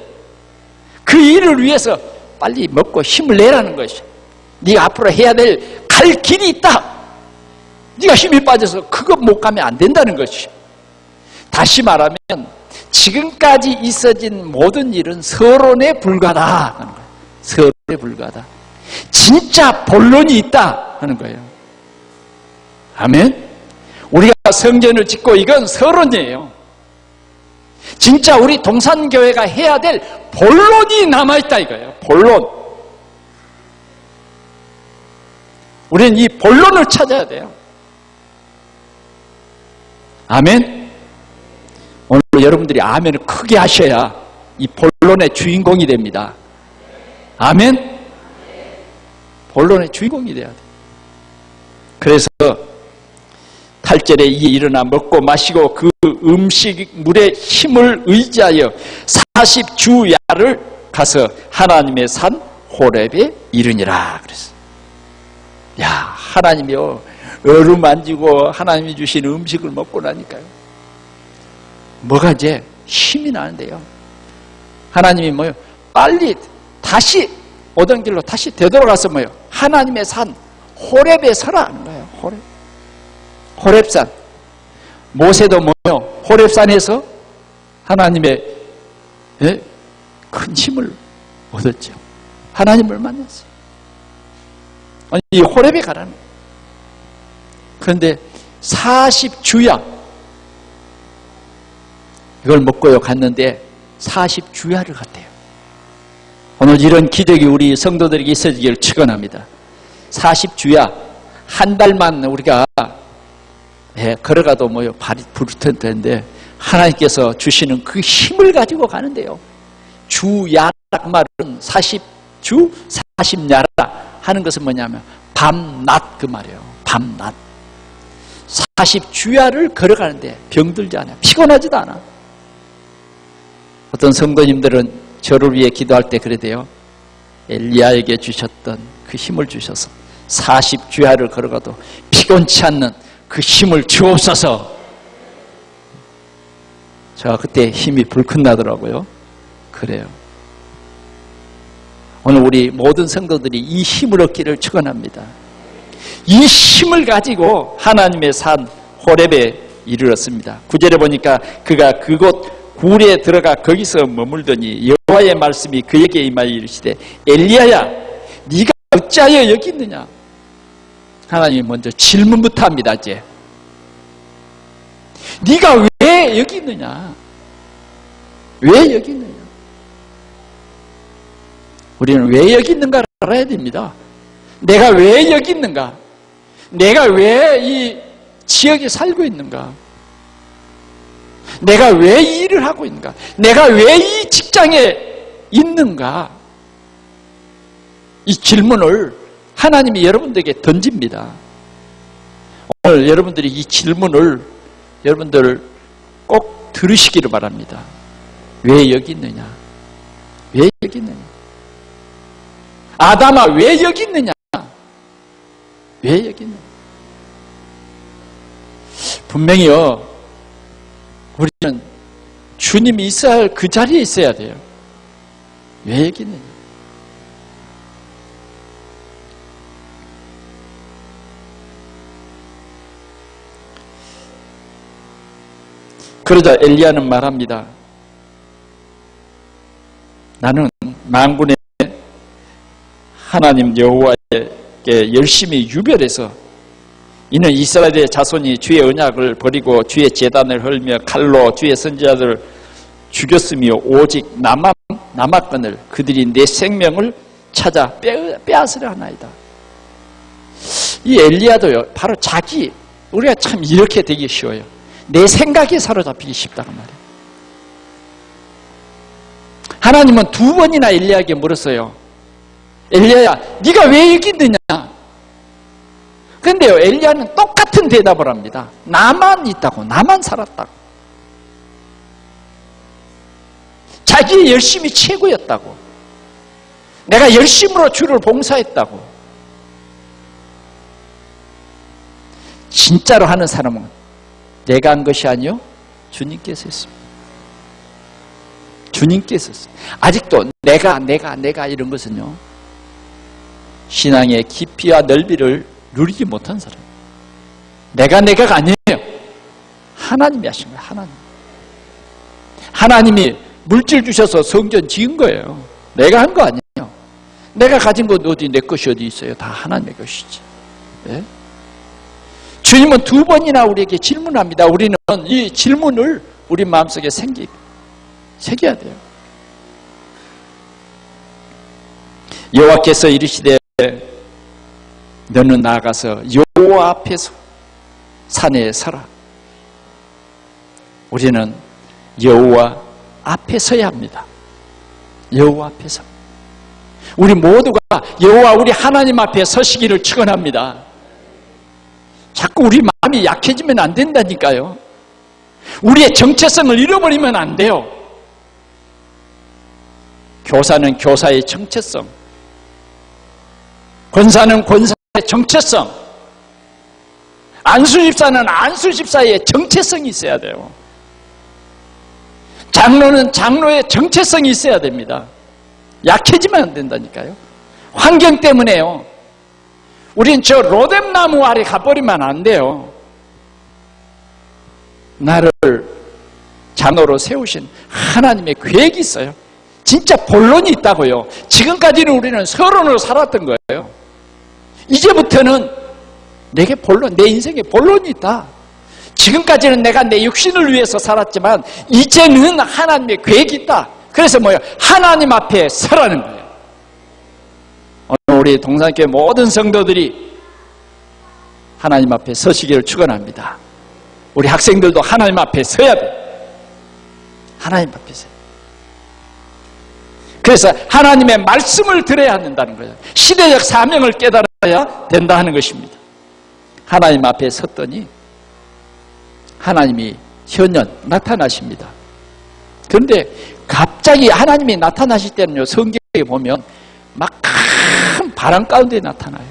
그 일을 위해서 빨리 먹고 힘을 내라는 것이. 네가 앞으로 해야 될 갈 길이 있다. 네가 힘이 빠져서 그거 못 가면 안 된다는 것이. 다시 말하면 지금까지 있어진 모든 일은 서론에 불과하다 하는 거예요. 서론에 불과하다. 진짜 본론이 있다 하는 거예요. 아멘. 우리가 성전을 짓고 이건 서론이에요. 진짜 우리 동산교회가 해야 될 본론이 남아있다 이거예요. 본론. 우리는 이 본론을 찾아야 돼요. 아멘. 오늘 여러분들이 아멘을 크게 하셔야 이 본론의 주인공이 됩니다. 아멘. 본론의 주인공이 돼야 돼. 그래서 8절에 이에 일어나 먹고 마시고 그 음식물의 힘을 의지하여 40주야를 가서 하나님의 산 호렙에 이르니라 그랬어. 야, 하나님이요 어루만지고 하나님이 주신 음식을 먹고 나니까요 뭐가 이제 힘이 나는데요. 하나님이 뭐요? 빨리 다시 오던 길로 다시 되돌아가서 뭐요? 하나님의 산 호렙에 서라 하는 거예요. 호렙. 호렙산. 모세도 뭐요? 호렙산에서 하나님의 큰 힘을 얻었죠. 하나님을 만났어요. 아니, 이 호렙에 가라는 거예요. 그런데 40주야 이걸 먹고요 갔는데 40주야를 갔대요. 오늘 이런 기적이 우리 성도들에게 있어지기를 축원합니다. 40주야 한 달만 우리가 걸어가도 뭐요 발이 부르던 텐데 하나님께서 주시는 그 힘을 가지고 가는데요. 주야락 말은 40주 40야라 하는 것은 뭐냐면 밤낮 그 말이에요. 밤낮 40주야를 걸어가는데 병들지 않아요. 피곤하지도 않아. 어떤 성도님들은 저를 위해 기도할 때 그래대요. 엘리야에게 주셨던 그 힘을 주셔서 40주야를 걸어가도 피곤치 않는 그 힘을 주옵소서. 제가 그때 힘이 불끈 나더라고요. 그래요. 오늘 우리 모든 성도들이 이 힘을 얻기를 축원합니다. 이 힘을 가지고 하나님의 산 호렙에 이르렀습니다. 9절에 보니까 그가 그곳 굴에 들어가 거기서 머물더니 여호와의 말씀이 그에게 임하여 이르시되 엘리야야 네가 어찌하여 여기 있느냐. 하나님이 먼저 질문부터 합니다. 이제 네가 왜 여기 있느냐. 왜 여기 있느냐. 우리는 왜 여기 있는가를 알아야 됩니다. 내가 왜 여기 있는가. 내가 왜 이 지역에 살고 있는가. 내가 왜 이 일을 하고 있는가. 내가 왜 이 직장에 있는가. 이 질문을 하나님이 여러분들에게 던집니다. 오늘 여러분들이 이 질문을 여러분들 꼭 들으시기를 바랍니다. 왜 여기 있느냐. 왜 여기 있느냐. 아담아 왜 여기 있느냐. 왜 여기 있느냐. 분명히요 우리는 주님이 있어야 할 그 자리에 있어야 돼요. 왜 여기 있느냐. 그러자 엘리야는 말합니다. 나는 만군의 하나님 여호와께 열심히 유별해서 이는 이스라엘의 자손이 주의 언약을 버리고 주의 제단을 헐며 칼로 주의 선지자들을 죽였으며 오직 남았거늘 그들이 내 생명을 찾아 빼앗으려 하나이다. 이 엘리야도요 바로 자기 우리가 참 이렇게 되기 쉬워요. 내 생각에 사로잡히기 쉽다고 말이에요. 하나님은 두 번이나 엘리야에게 물었어요. 엘리야야 네가 왜 여기 있느냐. 그런데요 엘리야는 똑같은 대답을 합니다. 나만 있다고. 나만 살았다고. 자기의 열심이 최고였다고. 내가 열심으로 주를 봉사했다고. 진짜로 하는 사람은 내가 한 것이 아니요 주님께서 했습니다. 주님께서 아직도 내가 이런 것은요, 신앙의 깊이와 넓이를 누리지 못한 사람. 내가가 아니에요. 하나님이 하신 거예요. 하나님이 물질 주셔서 성전 지은 거예요. 내가 한 거 아니에요. 내가 가진 것 어디 내 것이 어디 있어요. 다 하나님의 것이지. 네? 주님은 2번이나 우리에게 질문합니다. 우리는 이 질문을 우리 마음속에 새겨야 돼요. 여호와께서 이르시되 너는 나아가서 여호와 앞에서 산에 서라. 우리는 여호와 앞에 서야 합니다. 여호와 앞에서. 우리 모두가 여호와 우리 하나님 앞에 서시기를 축원합니다. 자꾸 우리 마음이 약해지면 안 된다니까요. 우리의 정체성을 잃어버리면 안 돼요. 교사는 교사의 정체성, 권사는 권사의 정체성, 안수집사는 안수집사의 정체성이 있어야 돼요. 장로는 장로의 정체성이 있어야 됩니다. 약해지면 안 된다니까요. 환경 때문에요. 우린 저 로뎀나무 아래 가버리면 안 돼요. 나를 장로로 세우신 하나님의 계획이 있어요. 진짜 본론이 있다고요. 지금까지는 우리는 서론으로 살았던 거예요. 이제부터는 내게 본론, 내 인생에 본론이 있다. 지금까지는 내가 내 육신을 위해서 살았지만 이제는 하나님의 계획이 있다. 그래서 뭐예요? 하나님 앞에 서라는 거예요. 오늘 우리 동산교회 모든 성도들이 하나님 앞에 서시기를 축원합니다. 우리 학생들도 하나님 앞에 서야 돼. 하나님 앞에 서야 돼. 그래서 하나님의 말씀을 들어야 한다는 거예요. 시대적 사명을 깨달아야 된다 하는 것입니다. 하나님 앞에 섰더니 하나님이 현현 나타나십니다. 그런데 갑자기 하나님이 나타나실 때는요, 성경에 보면 막 큰 바람 가운데 나타나요.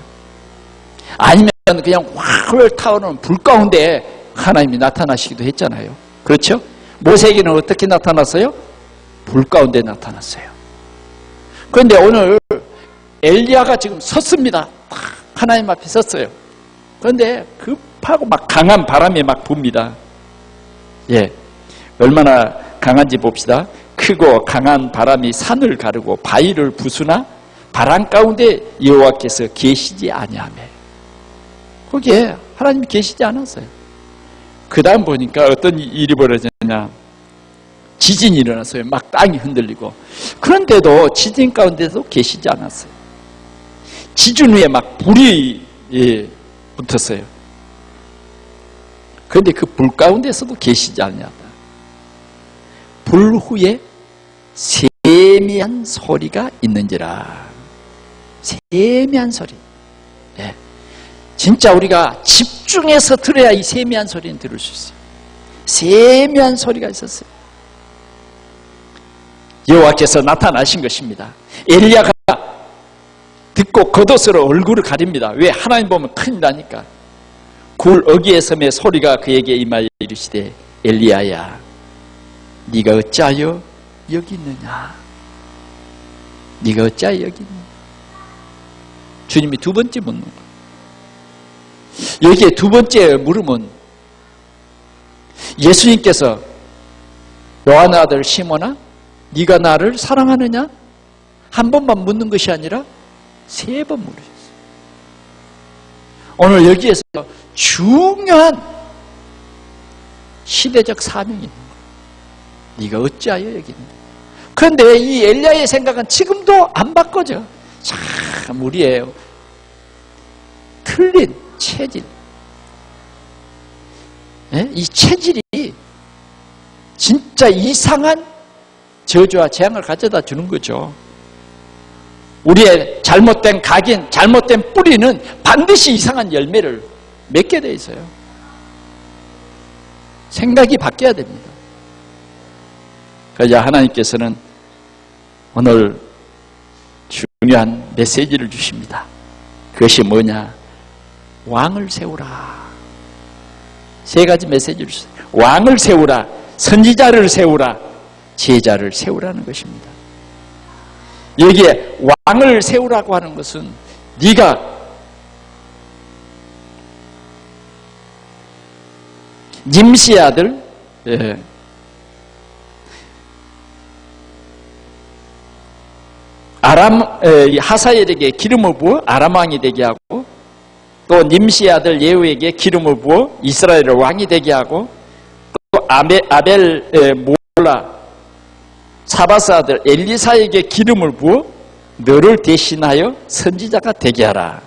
아니면 그냥 활활 타오르는 불 가운데 하나님이 나타나시기도 했잖아요. 그렇죠? 모세에게는 어떻게 나타났어요? 불 가운데 나타났어요. 그런데 오늘 엘리야가 지금 섰습니다. 하나님 앞에 섰어요. 그런데 급하고 막 강한 바람이 막 붑니다. 예, 얼마나 강한지 봅시다. 크고 강한 바람이 산을 가르고 바위를 부수나 바람 가운데 여호와께서 계시지 아니하며, 거기에 하나님이 계시지 않았어요. 그 다음 보니까 어떤 일이 벌어졌냐, 지진이 일어났어요. 막 땅이 흔들리고. 그런데도 지진 가운데도 계시지 않았어요. 지진 위에 막 불이 붙었어요. 그런데 그 불 가운데서도 계시지 않았다. 불 후에 세미한 소리가 있는지라. 세미한 소리. 네. 진짜 우리가 집중해서 들어야 이 세미한 소리는 들을 수 있어요. 세미한 소리가 있었어요. 여호와께서 나타나신 것입니다. 엘리야가 듣고 겉옷으로 얼굴을 가립니다. 왜? 하나님 보면 큰일 나니까. 굴 어귀에 섬에 소리가 그에게 임하여 이르시되 엘리야야, 네가 어찌하여 여기 있느냐? 네가 어찌하여 여기 있느냐? 주님이 2번째 묻는 거예요. 여기에 2번째 물음은 예수님께서 요한의 아들 시몬아, 네가 나를 사랑하느냐? 한 번만 묻는 것이 아니라 3번 물으셨어요. 오늘 여기에서 중요한 시대적 사명이 있는 거예요. 네가 어찌하여 여기 있느냐? 그런데 이 엘리야의 생각은 지금도 안 바꿔져. 참 우리의 틀린 체질, 이 체질이 진짜 이상한 저주와 재앙을 가져다 주는 거죠. 우리의 잘못된 각인, 잘못된 뿌리는 반드시 이상한 열매를 맺게 돼 있어요. 생각이 바뀌어야 됩니다. 그래서 하나님께서는 오늘 중요한 메시지를 주십니다. 그것이 뭐냐? 왕을 세우라. 3가지 메시지를 주세요. 왕을 세우라, 선지자를 세우라, 제자를 세우라는 것입니다. 여기에 왕을 세우라고 하는 것은 네가 님시의 아들 하사엘에게 기름을 부어 아람 왕이 되게 하고, 또 님시의 아들 예후에게 기름을 부어 이스라엘의 왕이 되게 하고, 또 아벨 몰라 사바스 아들 엘리사에게 기름을 부어 너를 대신하여 선지자가 되게 하라.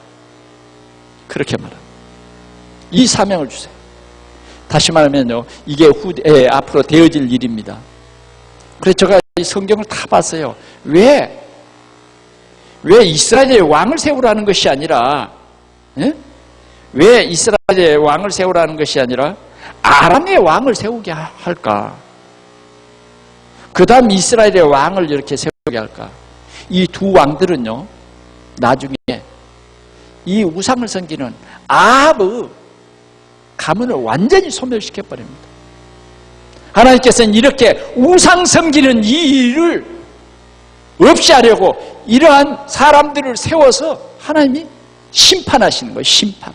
그렇게 말합니다. 이 사명을 주세요. 다시 말하면요, 이게 앞으로 되어질 일입니다. 그래서 제가 이 성경을 다 봤어요. 왜 이스라엘의 왕을 세우라는 것이 아니라, 왜 이스라엘의 왕을 세우라는 것이 아니라 아람의 왕을 세우게 할까? 그 다음 이스라엘의 왕을 이렇게 세우게 할까? 이 두 왕들은요, 나중에 이 우상을 섬기는 아합의 가문을 완전히 소멸시켜 버립니다. 하나님께서는 이렇게 우상 섬기는 이 일을 없이 하려고 이러한 사람들을 세워서 하나님이 심판하시는 거예요. 심판.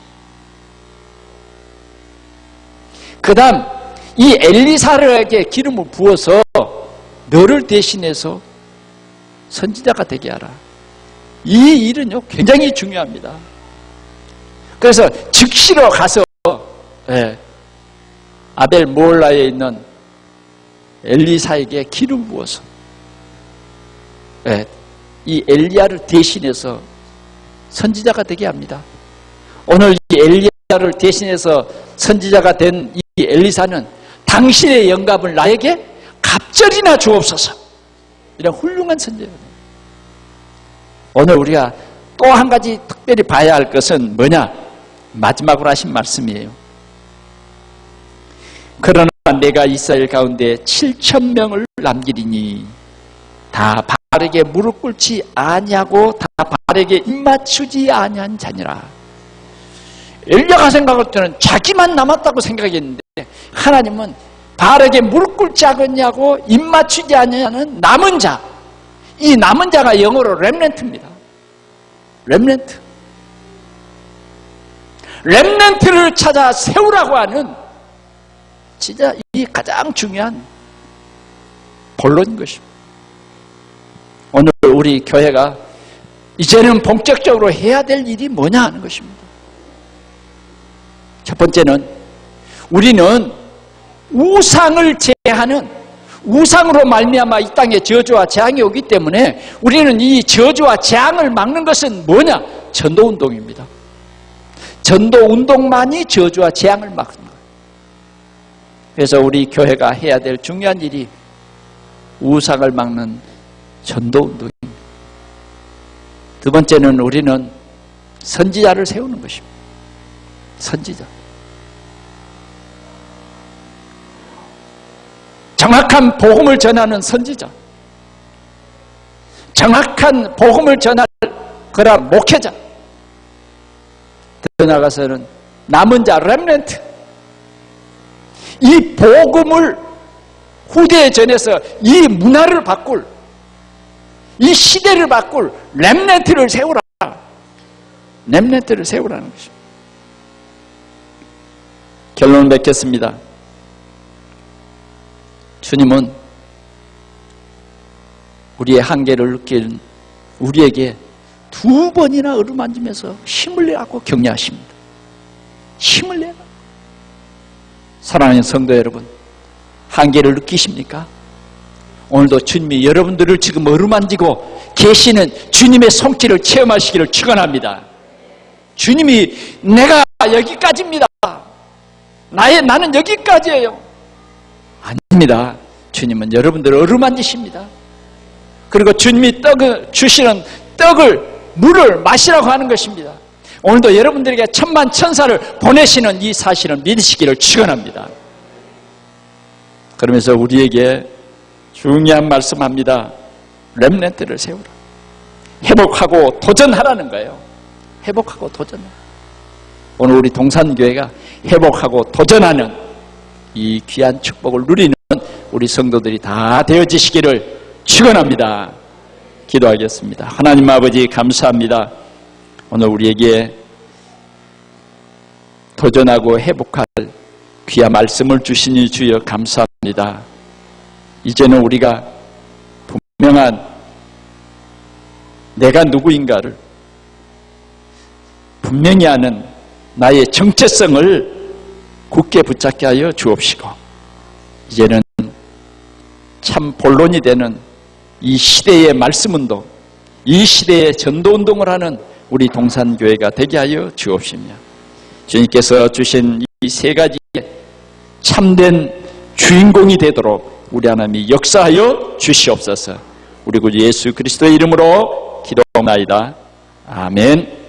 그 다음 이 엘리사에게 기름을 부어서 너를 대신해서 선지자가 되게 하라. 이 일은요, 굉장히 중요합니다. 그래서 즉시로 가서 아벨 모올라에 있는 엘리사에게 기름 부어서 이 엘리야를 대신해서 선지자가 되게 합니다. 오늘 이 엘리야를 대신해서 선지자가 된 이 엘리사는 당신의 영감을 나에게 갑절이나 주옵소서, 이런 훌륭한 선지자입니다. 오늘 우리가 또 한 가지 특별히 봐야 할 것은 뭐냐? 마지막으로 하신 말씀이에요. 그러나 내가 이스라엘 가운데 7,000명을 남기리니 다 바알에게 무릎 꿇지 아니하고 다 바알에게 입맞추지 아니한 자니라. 엘리야가 생각할 때는 자기만 남았다고 생각했는데, 하나님은 바알에게 무릎 꿇지 않겠냐고 입맞추지 아니하는 남은 자, 이 남은 자가 영어로 렘넌트입니다. 렘넌트. 렘넌트를 찾아 세우라고 하는 진짜 이 가장 중요한 본론인 것입니다. 오늘 우리 교회가 이제는 본격적으로 해야 될 일이 뭐냐 하는 것입니다. 첫 번째는 우리는 우상을 제하는, 우상으로 말미암아 이 땅에 저주와 재앙이 오기 때문에 우리는 이 저주와 재앙을 막는 것은 뭐냐? 전도운동입니다. 전도운동만이 저주와 재앙을 막는 거예요. 그래서 우리 교회가 해야 될 중요한 일이 우상을 막는 전도운동입니다. 두 번째는 우리는 선지자를 세우는 것입니다. 선지자. 정확한 복음을 전하는 선지자, 정확한 복음을 전할 그런 목회자, 더 나아가서는 남은 자, 렘넌트. 이 복음을 후대에 전해서 이 문화를 바꿀, 이 시대를 바꿀 렘넌트를 세우라. 렘넌트를 세우라는 것입니다. 결론을 맺겠습니다. 주님은 우리의 한계를 느끼는 우리에게 두 번이나 어루만지면서 힘을 내라고 격려하십니다. 힘을 내라. 사랑하는 성도 여러분, 한계를 느끼십니까? 오늘도 주님이 여러분들을 지금 어루만지고 계시는 주님의 손길을 체험하시기를 축원합니다. 주님이 내가 여기까지입니다, 나는 여기까지예요. 아닙니다. 주님은 여러분들을 어루만지십니다. 그리고 주님이 주시는 물을 마시라고 하는 것입니다. 오늘도 여러분들에게 천만 천사를 보내시는 이 사실을 믿으시기를 축원합니다. 그러면서 우리에게 중요한 말씀합니다. 렘넌트를 세우라. 회복하고 도전하라는 거예요. 회복하고 도전하라. 오늘 우리 동산교회가 회복하고 도전하는 이 귀한 축복을 누리는 우리 성도들이 다 되어지시기를 축원합니다. 기도하겠습니다. 하나님 아버지 감사합니다. 오늘 우리에게 도전하고 회복할 귀한 말씀을 주시니 주여 감사합니다. 이제는 우리가 분명한 내가 누구인가를 분명히 아는 나의 정체성을 굳게 붙잡게 하여 주옵시고, 이제는 참 본론이 되는 이 시대의 말씀운동, 이 시대의 전도운동을 하는 우리 동산교회가 되게 하여 주옵시며, 주님께서 주신 이 세 가지의 참된 주인공이 되도록 우리 하나님이 역사하여 주시옵소서. 우리 구주 예수 그리스도의 이름으로 기도하옵나이다. 아멘.